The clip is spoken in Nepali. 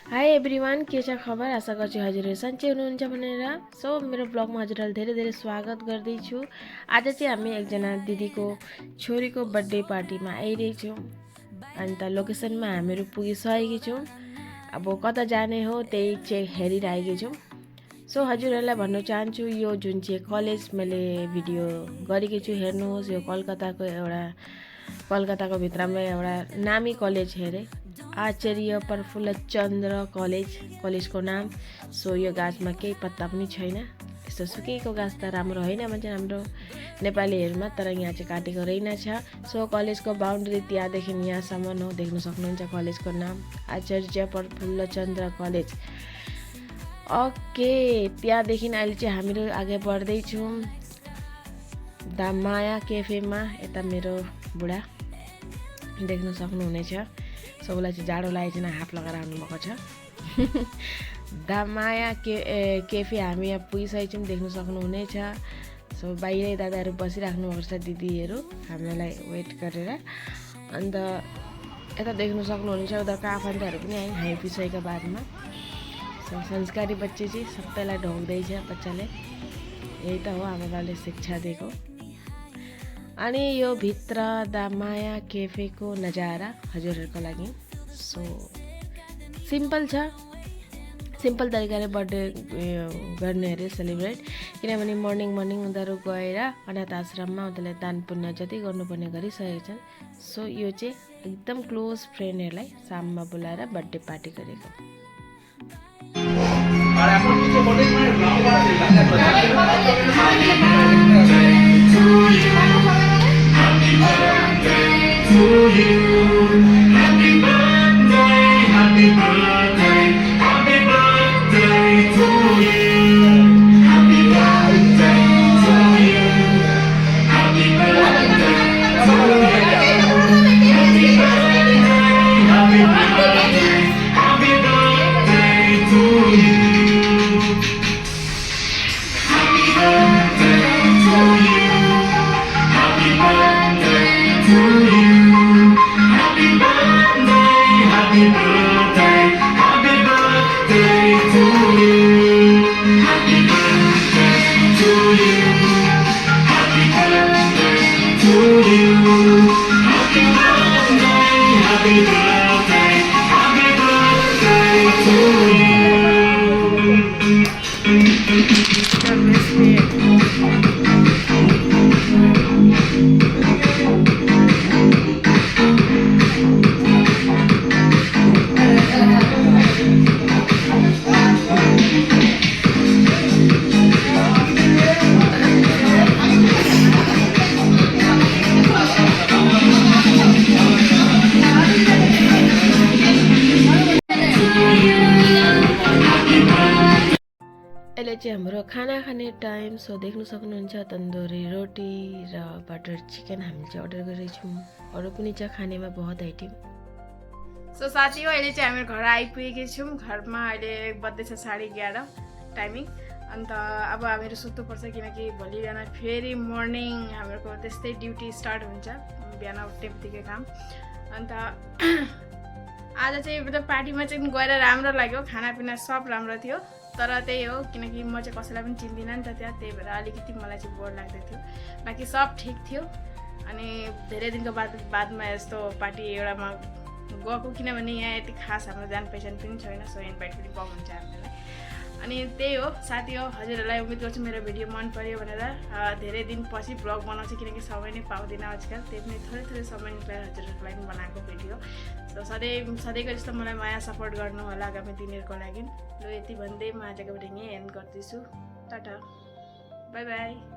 हाई एभ्रिवान, के छ खबर? आशा गर्छु हजुरहरू सन्चै हुनुहुन्छ भनेर। सो मेरो ब्लगमा हजुरहरूलाई धेरै धेरै स्वागत गर्दैछु। आज चाहिँ हामी एकजना दिदीको छोरीको बर्थडे पार्टीमा आइरहेछौँ। अन्त लोकेसनमा हामीहरू पुगिसकेका छौँ। अब कता जाने हो त्यही चाहिँ हेरिरहेका छौँ। सो हजुरहरूलाई भन्न चाहन्छु, यो जुन चाहिँ कलेज मैले भिडियो गरेकी छु हेर्नुहोस्। यो कलकत्ताको भित्रमा एउटा नामी कलेज हेरेँ, आचार्य प्रफुल्ल चन्द्र कलेजको नाम। सो यो गाछमा केही पत्ता पनि छैन। यस्तो सुकेको गाछ त राम्रो होइन भन्छ हाम्रो नेपालीहरूमा, तर यहाँ चाहिँ काटेको रहेनछ। सो कलेजको बााउन्ड्री त्यहाँदेखि यहाँसम्म हो, देख्न सक्नुहुन्छ कलेजको नाम आचार्य प्रफुल्ल चन्द्र कलेज। ओके, त्यहाँदेखि अहिले चाहिँ हामीहरू अगाडि बढ्दैछौँ द माया केफेमा। यता मेरो बुढा देख्न सक्नुहुनेछ। सबैलाई चाहिँ जाडो लागेको छैन, हाफ लगाएर आउनुभएको छ। द माया केफे हामी यहाँ पुगिसकेको छौँ, देख्न सक्नुहुनेछ। सो बाहिरै दादाहरू बसिराख्नु भएको छ, दिदीहरू हामीलाई वेट गरेर। अन्त यता देख्न सक्नुहुनेछ उनीहरूको आफन्तहरू पनि आइपुगिसकेको बादमा। सो संस्कारी बच्चे चाहिँ सबैलाई ढोक्दैछ बच्चाले। यही त हो आमा बाबाले शिक्षा दिएको। अनि यो भित्र द माया केफेको नजारा हजुरहरूको लागि। सो सिम्पल छ, सिम्पल तरिकाले बर्थडे गर्ने अरे सेलिब्रेट। किनभने मर्निङ उनीहरू गएर अनाथ आश्रममा उनीहरूले दान पुण्य जति गर्नुपर्ने गरिसकेका छन्। सो यो चाहिँ एकदम क्लोज फ्रेन्डहरूलाई साममा बोलाएर बर्थडे पार्टी गरेको। अहिले चाहिँ हाम्रो खाना खाने टाइम। सो देख्न सक्नुहुन्छ तन्दुरी रोटी र बटर चिकन हामी चाहिँ अर्डर गरेछौँ। अरू पनि छ खानेमा बहुत आइटम। सो साथी हो, अहिले चाहिँ हामी घर आइपुगेको छौँ। घरमा अहिले बज्दैछ 11:30 टाइमिङ। अन्त अब हामीहरू सुत्नुपर्छ, किनकि भोलि बिहान फेरि मर्निङ हामीहरूको त्यस्तै ड्युटी स्टार्ट हुन्छ, बिहान उठ्ने बित्तिकै काम। अन्त आज चाहिँ मतलब पार्टीमा चाहिँ गएर राम्रो लाग्यो, खानापिना सब राम्रो थियो। तर त्यही हो, किनकि म चाहिँ कसैलाई पनि चिन्दिनँ नि त त्यहाँ, त्यही भएर अलिकति मलाई चाहिँ बोर लाग्दै थियो। बाँकी सब ठिक थियो। अनि धेरै दिनको बादमा यस्तो पार्टी एउटामा गएको, किनभने यहाँ यति खास हाम्रो जान पहिचान पनि छैन। सो इन्भाइट पनि कम हुन्छ हामीलाई। अनि त्यही हो साथी हो, हजुरहरूलाई उम्मेद गर्छु मेरो भिडियो मन पर्यो भनेर। धेरै दिनपछि ब्लग बनाउँछु, किनकि समय नै पाउँदिनँ आजकल। त्यही पनि थोरै समय निकालेर हजुरहरूको लागि बनाएको भिडियो। सो सधैँको जस्तो मलाई माया सपोर्ट गर्नु होला आगामी दिनहरूको लागि। ल यति भन्दै म आजको भिडियो यहीँ एन्ड गर्दैछु। Tata, by by.